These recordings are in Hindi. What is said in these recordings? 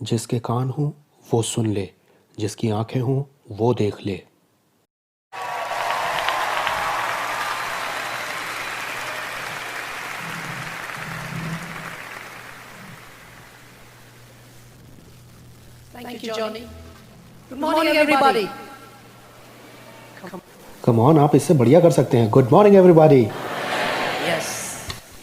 जिसके कान हों वो सुन ले, जिसकी आंखें हों वो देख ले। Thank you, Johnny. Good morning, everybody. Come on, आप इससे बढ़िया कर सकते हैं। Good morning everybody. Yes.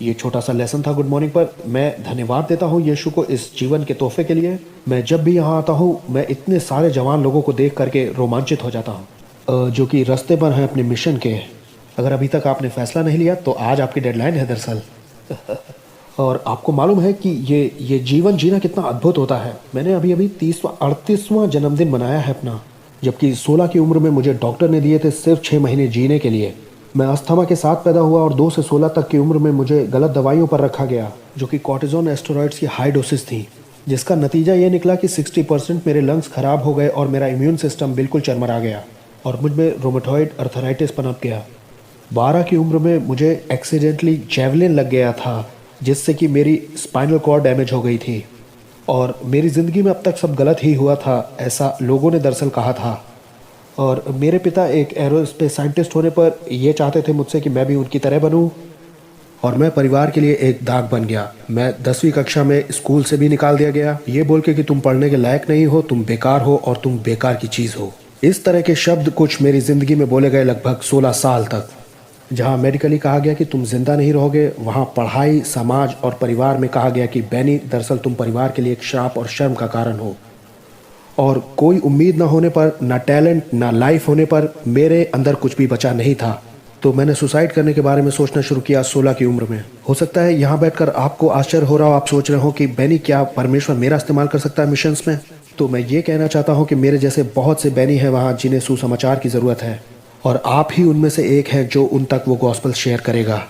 ये छोटा सा लेसन था गुड मॉर्निंग पर। मैं धन्यवाद देता हूँ यीशु को इस जीवन के तोहफे के लिए। मैं जब भी यहाँ आता हूँ मैं इतने सारे जवान लोगों को देख करके रोमांचित हो जाता हूँ, जो कि रास्ते पर हैं अपने मिशन के। अगर अभी तक आपने फैसला नहीं लिया तो आज आपकी डेडलाइन है दरअसल। और आपको मालूम है कि ये जीवन जीना कितना अद्भुत होता है। मैंने अभी 38वां जन्मदिन मनाया है अपना, जबकि 16 की उम्र में मुझे डॉक्टर ने दिए थे सिर्फ 6 महीने जीने के लिए। मैं अस्थमा के साथ पैदा हुआ और 2 से 16 तक की उम्र में मुझे गलत दवाइयों पर रखा गया, जो कि कॉर्टिजोन एस्टेरॉइड्स की हाई डोसेस थी, जिसका नतीजा ये निकला कि 60% मेरे लंग्स खराब हो गए और मेरा इम्यून सिस्टम बिल्कुल चरमरा गया और मुझ में रोमेटॉइड अर्थराइटिस पनप गया। 12 की उम्र में मुझे एक्सीडेंटली जैवलिन लग गया था, जिससे कि मेरी स्पाइनल कॉर्ड डैमेज हो गई थी और मेरी ज़िंदगी में अब तक सब गलत ही हुआ था, ऐसा लोगों ने दरअसल कहा था। और मेरे पिता एक एरोस्पेस साइंटिस्ट होने पर ये चाहते थे मुझसे कि मैं भी उनकी तरह बनूं, और मैं परिवार के लिए एक दाग बन गया। मैं 10वीं कक्षा में स्कूल से भी निकाल दिया गया, ये बोल के कि तुम पढ़ने के लायक नहीं हो, तुम बेकार हो और तुम बेकार की चीज़ हो। इस तरह के शब्द कुछ मेरी ज़िंदगी में बोले गए लगभग 16 साल तक। जहाँ मेडिकली कहा गया कि तुम जिंदा नहीं रहोगे, वहाँ पढ़ाई, समाज और परिवार में कहा गया कि बैनी दरअसल तुम परिवार के लिए एक श्राप और शर्म का कारण हो। और कोई उम्मीद ना होने पर, ना टैलेंट, ना लाइफ होने पर मेरे अंदर कुछ भी बचा नहीं था। तो मैंने सुसाइड करने के बारे में सोचना शुरू किया 16 की उम्र में। हो सकता है यहाँ बैठकर आपको आश्चर्य हो रहा हो, आप सोच रहे हो कि बैनी क्या परमेश्वर मेरा इस्तेमाल कर सकता है मिशंस में। तो मैं ये कहना चाहता हूँ कि मेरे जैसे बहुत से बैनी हैं वहाँ जिन्हें सुसमाचार की ज़रूरत है, और आप ही उनमें से एक हैं जो उन तक वो गॉस्पेल शेयर करेगा।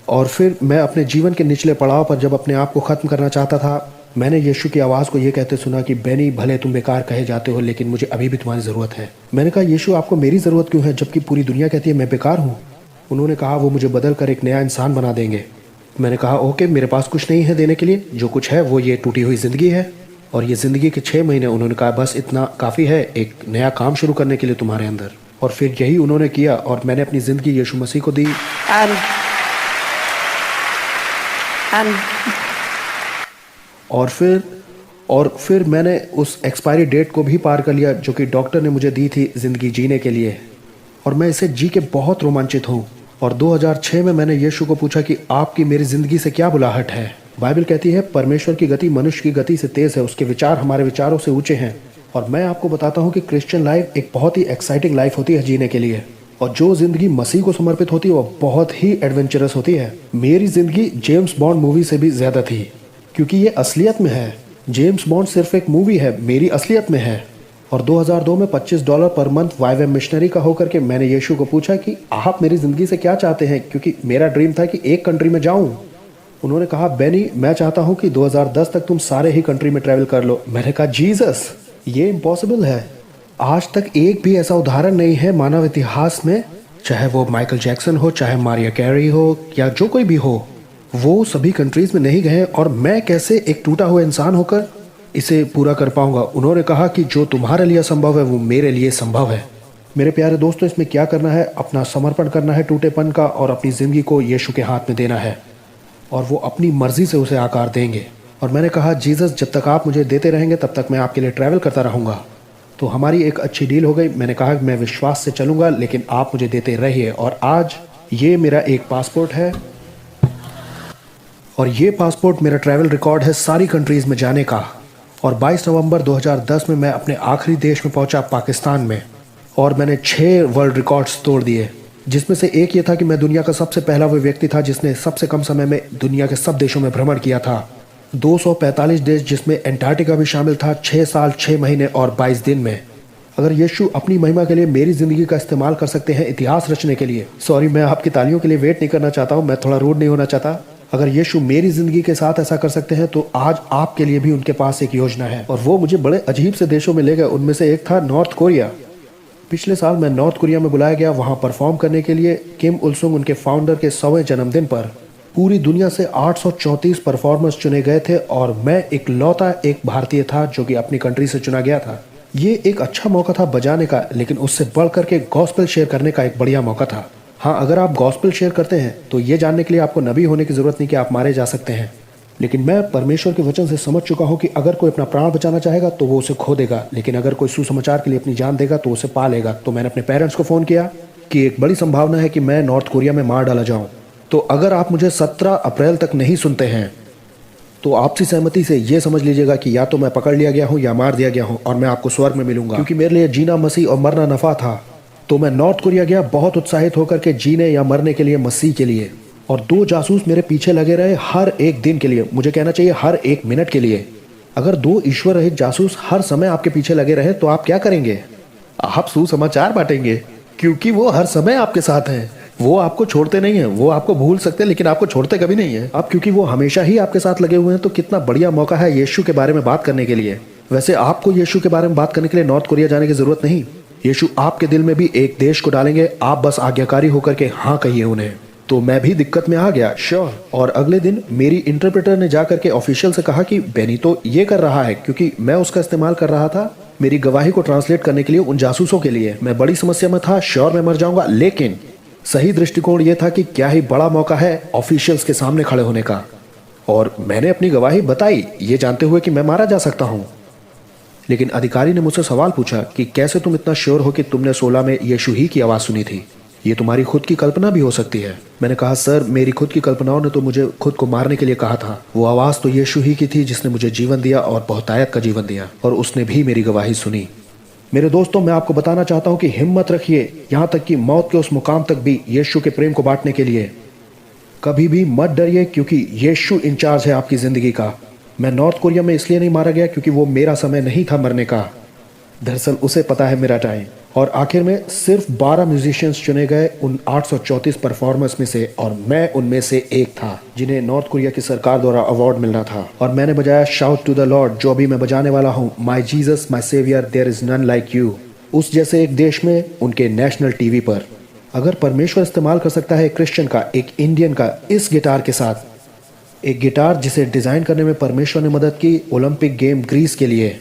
और फिर मैं अपने जीवन के निचले पड़ाव पर जब अपने आप को ख़त्म करना चाहता था, मैंने यीशु की आवाज़ को ये कहते सुना कि बैनी भले तुम बेकार कहे जाते हो, लेकिन मुझे अभी भी तुम्हारी ज़रूरत है। मैंने कहा यीशु आपको मेरी ज़रूरत क्यों है जबकि पूरी दुनिया कहती है मैं बेकार हूँ। उन्होंने कहा वो मुझे बदल कर एक नया इंसान बना देंगे। मैंने कहा ओके, मेरे पास कुछ नहीं है देने के लिए, जो कुछ है वो ये टूटी हुई ज़िंदगी है और ये ज़िंदगी के 6 महीने। उन्होंने कहा बस इतना काफ़ी है एक नया काम शुरू करने के लिए तुम्हारे अंदर। और फिर यही उन्होंने किया और मैंने अपनी ज़िंदगी यीशु मसीह को दी। और फिर मैंने उस एक्सपायरी डेट को भी पार कर लिया जो कि डॉक्टर ने मुझे दी थी ज़िंदगी जीने के लिए, और मैं इसे जी के बहुत रोमांचित हूँ। और 2006 में मैंने यीशु को पूछा कि आपकी मेरी ज़िंदगी से क्या बुलाहट है। बाइबल कहती है परमेश्वर की गति मनुष्य की गति से तेज़ है, उसके विचार हमारे विचारों से ऊँचे हैं। और मैं आपको बताता हूँ कि क्रिश्चियन लाइफ एक बहुत ही एक्साइटिंग लाइफ होती है जीने के लिए, और जो ज़िंदगी मसीह को समर्पित होती है वो बहुत ही एडवेंचरस होती है। मेरी ज़िंदगी जेम्स बॉन्ड मूवी से भी ज़्यादा थी, क्योंकि ये असलियत में है। जेम्स बॉन्ड सिर्फ एक मूवी है, मेरी असलियत में है। और 2002 में $25 पर मंथ YWAM मिशनरी का होकर के मैंने यीशु को पूछा कि आप मेरी ज़िंदगी से क्या चाहते हैं, क्योंकि मेरा ड्रीम था कि एक कंट्री में जाऊं। उन्होंने कहा बैनी मैं चाहता हूं कि 2010 तक तुम सारे ही कंट्री में ट्रैवल कर लो। मैंने कहा जीसस ये इम्पॉसिबल है। आज तक एक भी ऐसा उदाहरण नहीं है मानव इतिहास में, चाहे वो माइकल जैक्सन हो, चाहे मारिया कैरी हो, या जो कोई भी हो, वो सभी कंट्रीज़ में नहीं गए, और मैं कैसे एक टूटा हुआ इंसान होकर इसे पूरा कर पाऊंगा। उन्होंने कहा कि जो तुम्हारे लिए संभव है वो मेरे लिए संभव है। मेरे प्यारे दोस्तों, इसमें क्या करना है, अपना समर्पण करना है टूटेपन का, और अपनी ज़िंदगी को यीशु के हाथ में देना है, और वो अपनी मर्ज़ी से उसे आकार देंगे। और मैंने कहा जीसस जब तक आप मुझे देते रहेंगे तब तक मैं आपके लिए ट्रैवल करता रहूँगा। तो हमारी एक अच्छी डील हो गई। मैंने कहा कि मैं विश्वास से चलूँगा, लेकिन आप मुझे देते रहिए। और आज ये मेरा एक पासपोर्ट है, और ये पासपोर्ट मेरा ट्रैवल रिकॉर्ड है सारी कंट्रीज़ में जाने का। और 22 नवंबर 2010 में मैं अपने आखिरी देश में पहुंचा, पाकिस्तान में, और मैंने 6 वर्ल्ड रिकॉर्ड्स तोड़ दिए, जिसमें से एक ये था कि मैं दुनिया का सबसे पहला वो व्यक्ति था जिसने सबसे कम समय में दुनिया के सब देशों में भ्रमण किया था। 245 देश, जिसमें एंटार्क्टिका भी शामिल था, 6 साल 6 महीने और 22 दिन में। अगर यीशु अपनी महिमा के लिए मेरी ज़िंदगी का इस्तेमाल कर सकते हैं इतिहास रचने के लिए, सॉरी मैं आपकी तालियों के लिए वेट नहीं करना चाहता हूँ, मैं थोड़ा रूड नहीं होना चाहता। अगर यीशु मेरी ज़िंदगी के साथ ऐसा कर सकते हैं तो आज आपके लिए भी उनके पास एक योजना है। और वो मुझे बड़े अजीब से देशों में ले गए। उनमें से एक था नॉर्थ कोरिया। पिछले साल मैं नॉर्थ कोरिया में बुलाया गया वहाँ परफॉर्म करने के लिए, किम उल सुंग उनके फाउंडर के 100वें जन्मदिन पर। पूरी दुनिया से 834 परफॉर्मर्स चुने गए थे और मैं इकलौता एक भारतीय था जो कि अपनी कंट्री से चुना गया था। ये एक अच्छा मौका था बजाने का, लेकिन उससे बढ़ करके गॉस्पेल शेयर करने का एक बढ़िया मौका था। हाँ, अगर आप गॉस्पेल शेयर करते हैं तो ये जानने के लिए आपको नबी होने की ज़रूरत नहीं कि आप मारे जा सकते हैं। लेकिन मैं परमेश्वर के वचन से समझ चुका हूँ कि अगर कोई अपना प्राण बचाना चाहेगा तो वो उसे खो देगा, लेकिन अगर कोई सुसमाचार के लिए अपनी जान देगा तो उसे पा लेगा। तो मैंने अपने पेरेंट्स को फ़ोन किया कि एक बड़ी संभावना है कि मैं नॉर्थ कोरिया में मार डाला जाऊँ। तो अगर आप मुझे 17 अप्रैल तक नहीं सुनते हैं तो आपसी सहमति से ये समझ लीजिएगा कि या तो मैं पकड़ लिया गया हूँ या मार दिया गया हूँ और मैं आपको स्वर्ग में मिलूंगा, क्योंकि मेरे लिए जीना मसीह और मरना नफा था। तो मैं नॉर्थ कोरिया गया बहुत उत्साहित होकर के जीने या मरने के लिए, मसीह के लिए। और 2 जासूस मेरे पीछे लगे रहे हर एक दिन के लिए, मुझे कहना चाहिए हर एक मिनट के लिए। अगर 2 ईश्वर रहित जासूस हर समय आपके पीछे लगे रहे तो आप क्या करेंगे? आप सुसमाचार बांटेंगे, क्योंकि वो हर समय आपके साथ हैं। वो आपको छोड़ते नहीं हैं। वो आपको भूल सकते हैं लेकिन आपको छोड़ते कभी नहीं है। अब क्योंकि वो हमेशा ही आपके साथ लगे हुए हैं तो कितना बढ़िया मौका है यीशु के बारे में बात करने के लिए। वैसे आपको यीशु के बारे में बात करने के लिए नॉर्थ कोरिया जाने की जरूरत नहीं। यीशु आपके दिल में भी एक देश को डालेंगे, आप बस आज्ञाकारी होकर के हाँ कहिए उन्हें। तो मैं भी दिक्कत में आ गया, श्योर। और अगले दिन मेरी इंटरप्रेटर ने जाकर के ऑफिशियल से कहा कि बेनी तो ये कर रहा है, क्योंकि मैं उसका इस्तेमाल कर रहा था मेरी गवाही को ट्रांसलेट करने के लिए उन जासूसों के लिए। मैं बड़ी समस्या में था, श्योर मैं मर जाऊंगा, लेकिन सही दृष्टिकोण यह था कि क्या ही बड़ा मौका है ऑफिशियल्स के सामने खड़े होने का। और मैंने अपनी गवाही बताई ये जानते हुए कि मैं मारा जा सकता हूं। लेकिन अधिकारी ने मुझसे सवाल पूछा कि कैसे तुम इतना श्योर हो कि तुमने 16 में यीशु ही की आवाज़ सुनी थी? ये तुम्हारी खुद की कल्पना भी हो सकती है। मैंने कहा सर, मेरी खुद की कल्पनाओं ने तो मुझे खुद को मारने के लिए कहा था। वो आवाज़ तो यीशु ही की थी जिसने मुझे जीवन दिया और बहुतायत का जीवन दिया, और उसने भी मेरी गवाही सुनी। मेरे दोस्तों, मैं आपको बताना चाहता हूं कि हिम्मत रखिए, यहां तक कि मौत के उस मुकाम तक भी यीशु के प्रेम को बांटने के लिए। कभी भी मत डरिए, क्योंकि यीशु इंचार्ज है आपकी ज़िंदगी का। मैं नॉर्थ कोरिया में इसलिए नहीं मारा गया क्योंकि वो मेरा समय नहीं था मरने का, दरअसल उसे पता है मेरा टाइम। और आखिर में सिर्फ 12 म्यूजिशियंस चुने गए उन 834 परफॉर्मर्स में से, और मैं उनमें से एक था जिन्हें नॉर्थ कोरिया की सरकार द्वारा अवार्ड मिलना था। और मैंने बजाया शाउट टू द लॉर्ड, जो अभी मैं बजाने वाला हूँ, my Jesus my saviour there is none like you, उस जैसे एक देश में उनके नेशनल टीवी पर। अगर परमेश्वर इस्तेमाल कर सकता है एक क्रिश्चियन का, एक इंडियन का, इस गिटार के साथ, एक गिटार जिसे डिज़ाइन करने में परमेश्वर ने मदद की ओलंपिक गेम ग्रीस के लिए,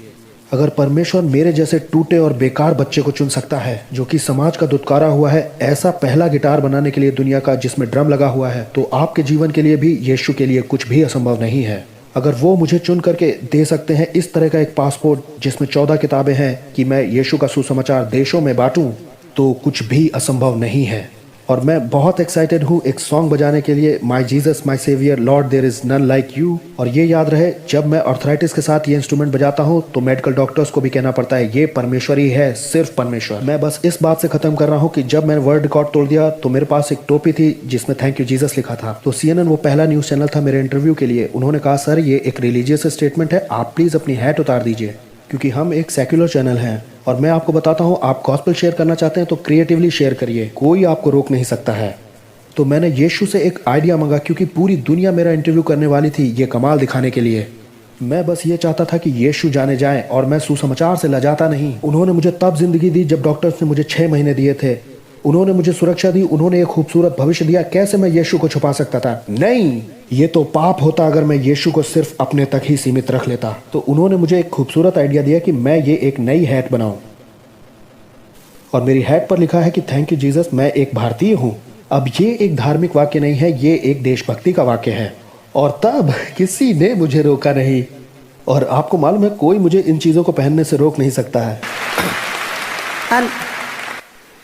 अगर परमेश्वर मेरे जैसे टूटे और बेकार बच्चे को चुन सकता है जो कि समाज का दुत्कारा हुआ है, ऐसा पहला गिटार बनाने के लिए दुनिया का जिसमें ड्रम लगा हुआ है, तो आपके जीवन के लिए भी, यीशु के लिए कुछ भी असंभव नहीं है। अगर वो मुझे चुन करके दे सकते हैं इस तरह का एक पासपोर्ट जिसमें 14 किताबें हैं कि मैं यीशु का सुसमाचार देशों में बांटूं, तो कुछ भी असंभव नहीं है। और मैं बहुत एक्साइटेड हूँ एक सॉन्ग बजाने के लिए, my Jesus my saviour Lord there is none like you. और ये याद रहे, जब मैं आर्थराइटिस के साथ ये इंस्ट्रूमेंट बजाता हूँ तो मेडिकल डॉक्टर्स को भी कहना पड़ता है ये परमेश्वर ही है, सिर्फ परमेश्वर। मैं बस इस बात से खत्म कर रहा हूँ कि जब मैंने वर्ल्ड रिकॉर्ड तोड़ दिया तो मेरे पास एक टोपी थी जिसमें थैंक यू जीसस लिखा था। तो CNN वो पहला न्यूज़ चैनल था मेरे इंटरव्यू के लिए, उन्होंने कहा सर ये एक रिलीजियस स्टेटमेंट है, आप प्लीज़ अपनी हैट उतार दीजिए, क्योंकि हम एक सेक्युलर चैनल हैं। और मैं आपको बताता हूँ, आप गॉस्पेल शेयर करना चाहते हैं तो क्रिएटिवली शेयर करिए, कोई आपको रोक नहीं सकता है। तो मैंने यीशु से एक आइडिया मांगा, क्योंकि पूरी दुनिया मेरा इंटरव्यू करने वाली थी ये कमाल दिखाने के लिए। मैं बस ये चाहता था कि यीशु जाने जाए, और मैं सुसमाचार से लजाता नहीं। उन्होंने मुझे तब जिंदगी दी जब डॉक्टर्स ने मुझे 6 महीने दिए थे। उन्होंने मुझे सुरक्षा दी, उन्होंने एक खूबसूरत भविष्य दिया। कैसे मैं यीशु को छुपा सकता था? नहीं, ये तो पाप होता अगर मैं यीशु को सिर्फ अपने तक ही सीमित रख लेता। तो उन्होंने मुझे एक खूबसूरत आइडिया दिया कि मैं ये एक नई हैट बनाऊं, और मेरी हैट पर लिखा है कि थैंक यू जीसस, मैं एक भारतीय हूँ। अब ये एक धार्मिक वाक्य नहीं है, ये एक देशभक्ति का वाक्य है। और तब किसी ने मुझे रोका नहीं, और आपको मालूम है कोई मुझे इन चीज़ों को पहनने से रोक नहीं सकता है। And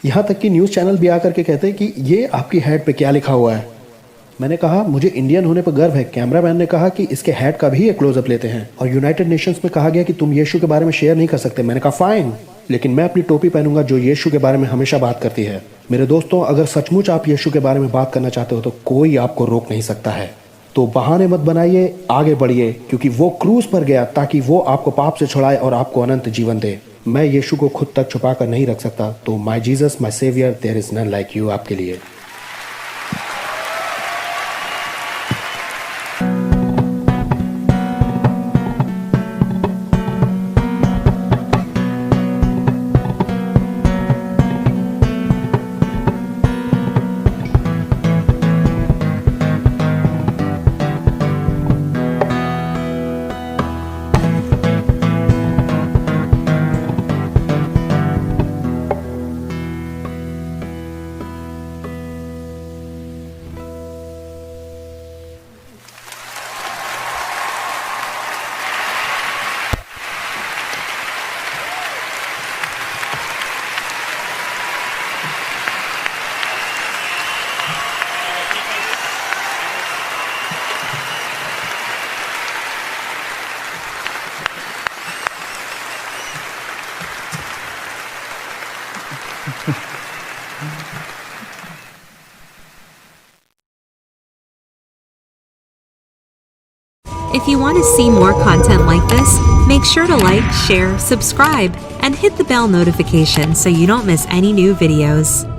यहाँ तक कि न्यूज़ चैनल भी आकर के कहते हैं कि ये आपकी हैट पे क्या लिखा हुआ है। मैंने कहा मुझे इंडियन होने पर गर्व है। कैमरामैन ने कहा कि इसके हैट का भी एक क्लोजअप लेते हैं। और यूनाइटेड नेशंस में कहा गया कि तुम यीशु के बारे में शेयर नहीं कर सकते। मैंने कहा फाइन, लेकिन मैं अपनी टोपी पहनूंगा जो यीशु के बारे में हमेशा बात करती है। मेरे दोस्तों, अगर सचमुच आप यीशु के बारे में बात करना चाहते हो तो कोई आपको रोक नहीं सकता है। तो बहाने मत बनाइए, आगे बढ़िए, क्योंकि वो क्रूज पर गया ताकि वो आपको पाप से छुड़ाए और आपको अनंत जीवन दे। मैं यीशु को खुद तक छुपा कर नहीं रख सकता। तो my Jesus my saviour there is none like you आपके लिए। If you want to see more content like this, make sure to like, share, subscribe, and hit the bell notification so you don't miss any new videos.